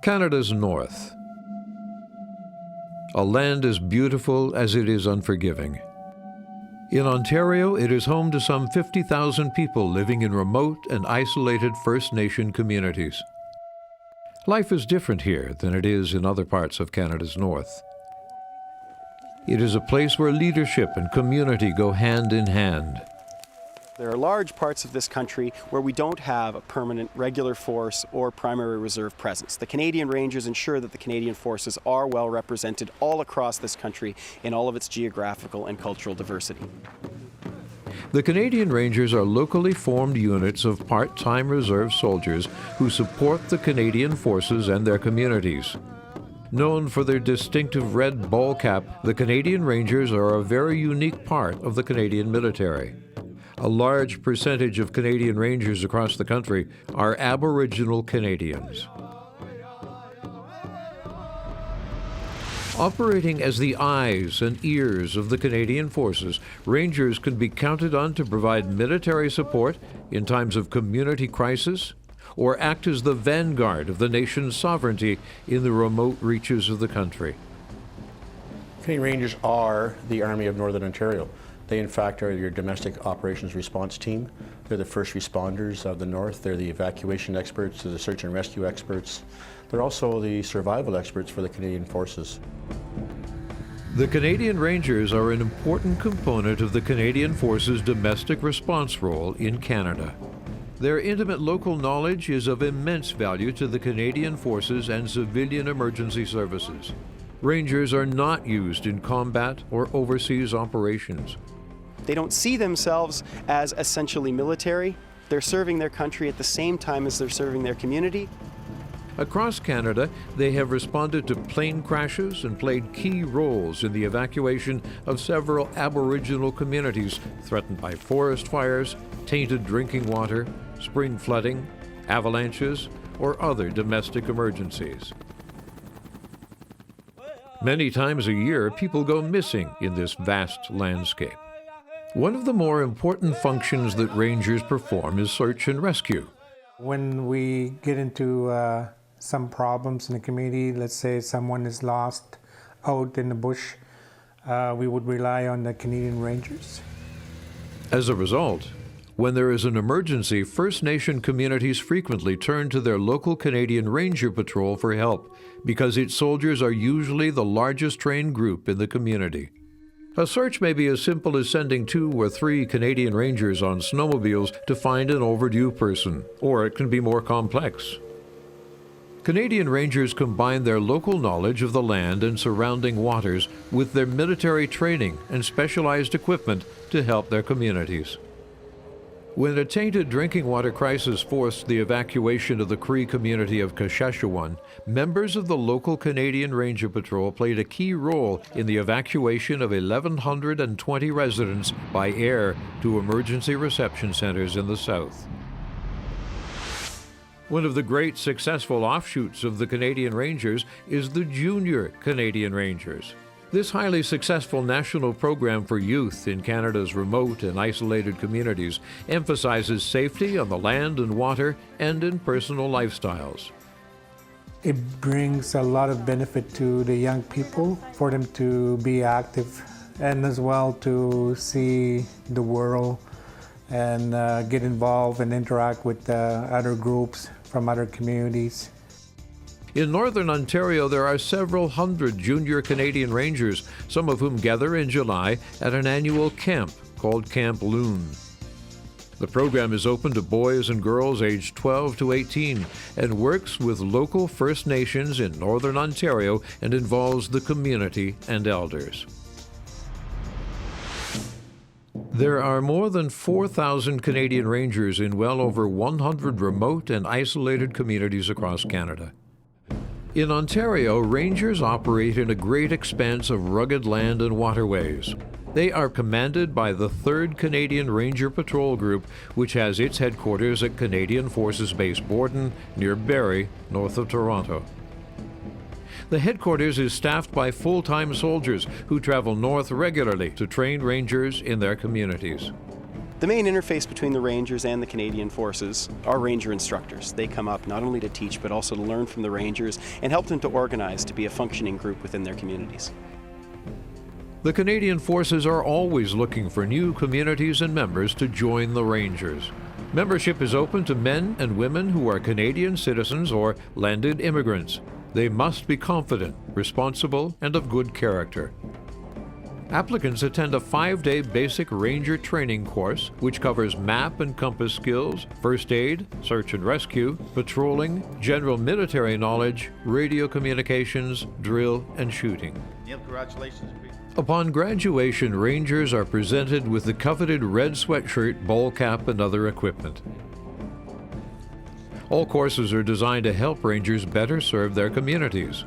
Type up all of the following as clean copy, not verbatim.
Canada's north. A land as beautiful as it is unforgiving. In Ontario, it is home to some 50,000 people living in remote and isolated First Nation communities. Life is different here than it is in other parts of Canada's north. It is a place where leadership and community go hand in hand. There are large parts of this country where we don't have a permanent regular force or primary reserve presence. The Canadian Rangers ensure that the Canadian forces are well represented all across this country in all of its geographical and cultural diversity. The Canadian Rangers are locally formed units of part-time reserve soldiers who support the Canadian forces and their communities. Known for their distinctive red ball cap, the Canadian Rangers are a very unique part of the Canadian military. A large percentage of Canadian Rangers across the country are Aboriginal Canadians. Operating as the eyes and ears of the Canadian Forces, Rangers can be counted on to provide military support in times of community crisis or act as the vanguard of the nation's sovereignty in the remote reaches of the country. Canadian Rangers are the Army of Northern Ontario. They, in fact, are your domestic operations response team. They're the first responders of the North. They're the evacuation experts, they're the search and rescue experts. They're also the survival experts for the Canadian Forces. The Canadian Rangers are an important component of the Canadian Forces' domestic response role in Canada. Their intimate local knowledge is of immense value to the Canadian Forces and civilian emergency services. Rangers are not used in combat or overseas operations. They don't see themselves as essentially military. They're serving their country at the same time as they're serving their community. Across Canada, they have responded to plane crashes and played key roles in the evacuation of several Aboriginal communities threatened by forest fires, tainted drinking water, spring flooding, avalanches, or other domestic emergencies. Many times a year, people go missing in this vast landscape. One of the more important functions that Rangers perform is search and rescue. When we get into some problems in the community, let's say someone is lost out in the bush, we would rely on the Canadian Rangers. As a result, when there is an emergency, First Nation communities frequently turn to their local Canadian Ranger Patrol for help because its soldiers are usually the largest trained group in the community. A search may be as simple as sending 2 or 3 Canadian Rangers on snowmobiles to find an overdue person, or it can be more complex. Canadian Rangers combine their local knowledge of the land and surrounding waters with their military training and specialized equipment to help their communities. When a tainted drinking water crisis forced the evacuation of the Cree community of Saskatchewan, members of the local Canadian Ranger Patrol played a key role in the evacuation of 1,120 residents by air to emergency reception centers in the south. One of the great successful offshoots of the Canadian Rangers is the Junior Canadian Rangers. This highly successful national program for youth in Canada's remote and isolated communities emphasizes safety on the land and water and in personal lifestyles. It brings a lot of benefit to the young people for them to be active and as well to see the world and get involved and interact with other groups from other communities. In Northern Ontario, there are several hundred junior Canadian Rangers, some of whom gather in July at an annual camp called Camp Loon. The program is open to boys and girls aged 12 to 18 and works with local First Nations in Northern Ontario and involves the community and elders. There are more than 4,000 Canadian Rangers in well over 100 remote and isolated communities across Canada. In Ontario, Rangers operate in a great expanse of rugged land and waterways. They are commanded by the 3rd Canadian Ranger Patrol Group, which has its headquarters at Canadian Forces Base Borden, near Barrie, north of Toronto. The headquarters is staffed by full-time soldiers who travel north regularly to train Rangers in their communities. The main interface between the Rangers and the Canadian Forces are Ranger instructors. They come up not only to teach but also to learn from the Rangers and help them to organize to be a functioning group within their communities. The Canadian Forces are always looking for new communities and members to join the Rangers. Membership is open to men and women who are Canadian citizens or landed immigrants. They must be confident, responsible, and of good character. Applicants attend a 5-day basic Ranger training course, which covers map and compass skills, first aid, search and rescue, patrolling, general military knowledge, radio communications, drill, and shooting. Neil, congratulations. Upon graduation, Rangers are presented with the coveted red sweatshirt, ball cap, and other equipment. All courses are designed to help Rangers better serve their communities.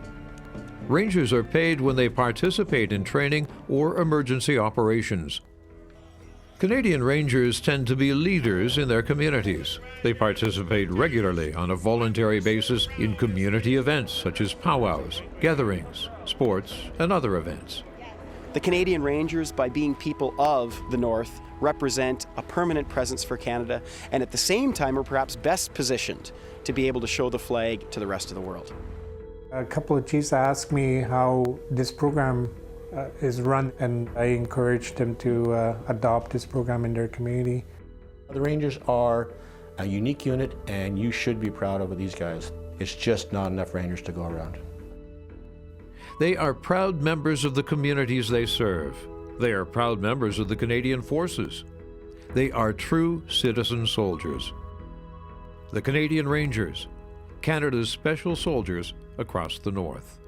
Rangers are paid when they participate in training or emergency operations. Canadian Rangers tend to be leaders in their communities. They participate regularly on a voluntary basis in community events such as powwows, gatherings, sports, and other events. The Canadian Rangers, by being people of the North, represent a permanent presence for Canada, and at the same time are perhaps best positioned to be able to show the flag to the rest of the world. A couple of chiefs asked me how this program is run, and I encouraged them to adopt this program in their community. The Rangers are a unique unit, and you should be proud of these guys. It's just not enough Rangers to go around. They are proud members of the communities they serve. They are proud members of the Canadian Forces. They are true citizen soldiers. The Canadian Rangers, Canada's special soldiers across the North.